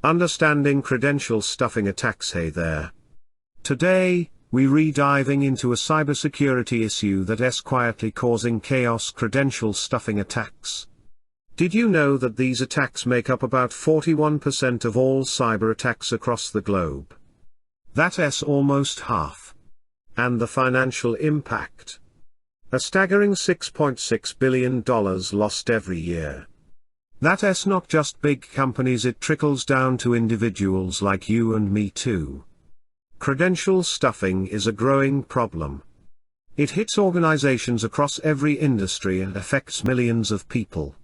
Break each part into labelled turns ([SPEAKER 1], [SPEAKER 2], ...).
[SPEAKER 1] Understanding credential stuffing attacks. Hey there. Today, we're diving into a cybersecurity issue that's quietly causing chaos: credential stuffing attacks. Did you know that these attacks make up about 41% of all cyber attacks across the globe? That's almost half. And the financial impact? A staggering $6.6 billion lost every year. That's not just big companies, it trickles down to individuals like you and me too. Credential stuffing is a growing problem. It hits organizations across every industry and affects millions of people.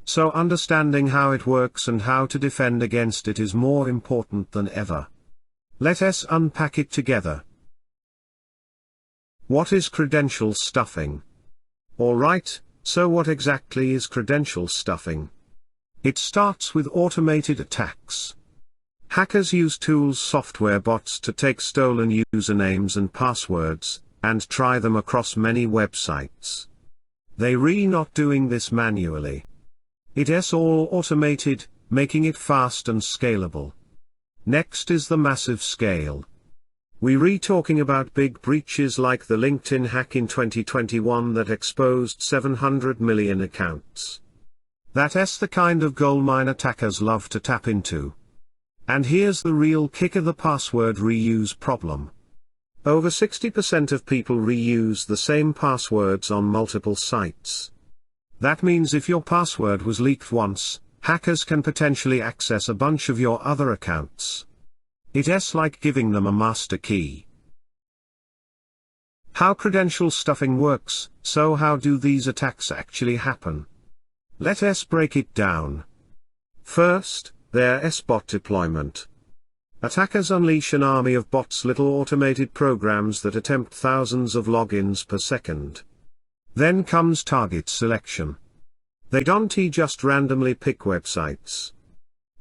[SPEAKER 1] So understanding how it works and how to defend against it is more important than ever. Let us unpack it together. What is credential stuffing? Alright, so what exactly is credential stuffing? It starts with automated attacks. Hackers use tools, software, bots to take stolen usernames and passwords, and try them across many websites. They're not doing this manually. It's all automated, making it fast and scalable. Next is the massive scale. We're talking about big breaches like the LinkedIn hack in 2021 that exposed 700 million accounts. That's the kind of goldmine attackers love to tap into. And here's the real kicker: the password reuse problem. Over 60% of people reuse the same passwords on multiple sites. That means if your password was leaked once, hackers can potentially access a bunch of your other accounts. It's like giving them a master key. How credential stuffing works. So how do these attacks actually happen? Let us break it down. First, there's bot deployment. Attackers unleash an army of bots, little automated programs that attempt thousands of logins per second. Then comes target selection. They don't just randomly pick websites.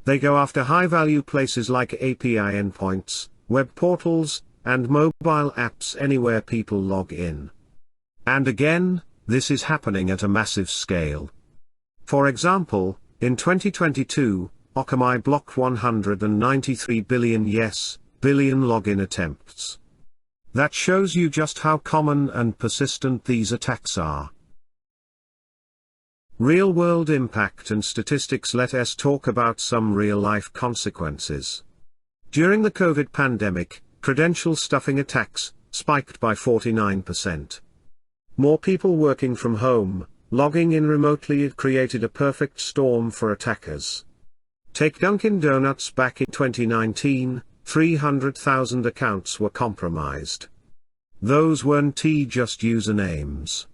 [SPEAKER 1] They go after high-value places like API endpoints, web portals, and mobile apps, anywhere people log in. And again, this is happening at a massive scale. For example, in 2022, OccamI blocked 193 billion login attempts. That shows you just how common and persistent these attacks are. Real-world impact and statistics. Let us talk about some real-life consequences. During the COVID pandemic, credential stuffing attacks spiked by 49%. More people working from home, logging in remotely. It created a perfect storm for attackers. Take Dunkin' Donuts. Back in 2019, 300,000 accounts were compromised. Those weren't just usernames.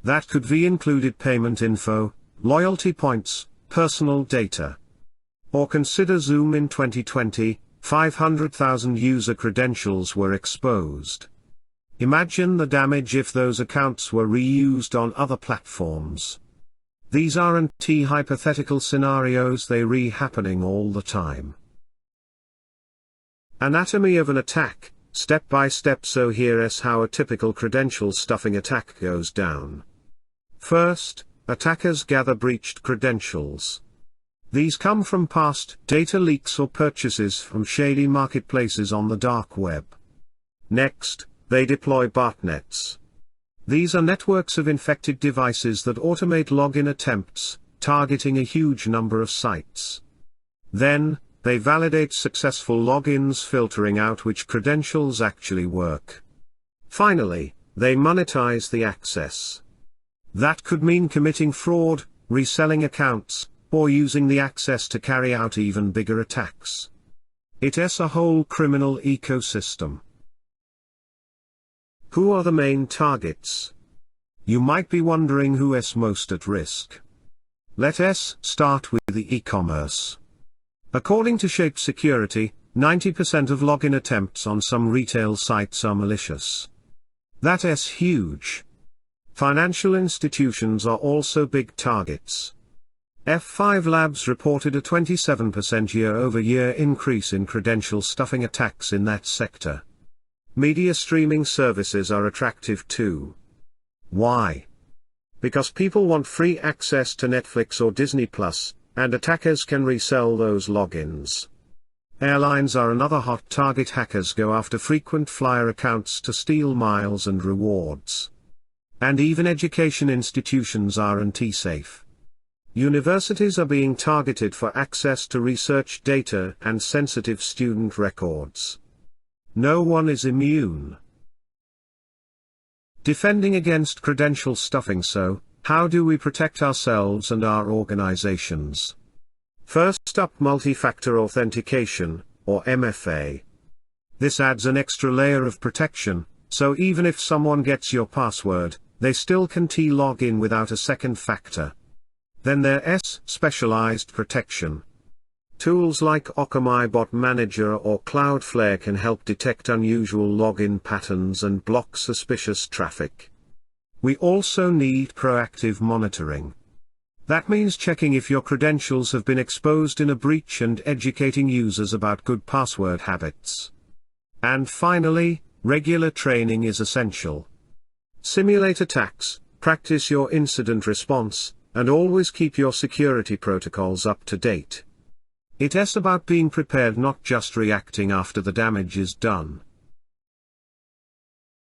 [SPEAKER 1] That could be included payment info, loyalty points, personal data. Or consider Zoom in 2020, 500,000 user credentials were exposed. Imagine the damage if those accounts were reused on other platforms. These aren't hypothetical scenarios, they're happening all the time. Anatomy of an attack, step by step. So here's how a typical credential stuffing attack goes down. First, attackers gather breached credentials. These come from past data leaks or purchases from shady marketplaces on the dark web. Next, they deploy botnets. These are networks of infected devices that automate login attempts, targeting a huge number of sites. Then, they validate successful logins, filtering out which credentials actually work. Finally, they monetize the access. That could mean committing fraud, reselling accounts, or using the access to carry out even bigger attacks. It's a whole criminal ecosystem. Who are the main targets? You might be wondering who's most at risk. Let us start with the e-commerce. According to Shape Security, 90% of login attempts on some retail sites are malicious. That's huge. Financial institutions are also big targets. F5 Labs reported a 27% year-over-year increase in credential stuffing attacks in that sector. Media streaming services are attractive too. Why? Because people want free access to Netflix or Disney Plus, and attackers can resell those logins. Airlines are another hot target. Hackers go after frequent flyer accounts to steal miles and rewards. And even education institutions aren't safe. Universities are being targeted for access to research data and sensitive student records. No one is immune. Defending against credential stuffing. So, how do we protect ourselves and our organizations? First up, multi-factor authentication, or MFA. This adds an extra layer of protection, so even if someone gets your password, they still can log in without a second factor. Then there's specialized protection. Tools like Akamai Bot Manager or Cloudflare can help detect unusual login patterns and block suspicious traffic. We also need proactive monitoring. That means checking if your credentials have been exposed in a breach and educating users about good password habits. And finally, regular training is essential. Simulate attacks, practice your incident response, and always keep your security protocols up to date. It's about being prepared, not just reacting after the damage is done.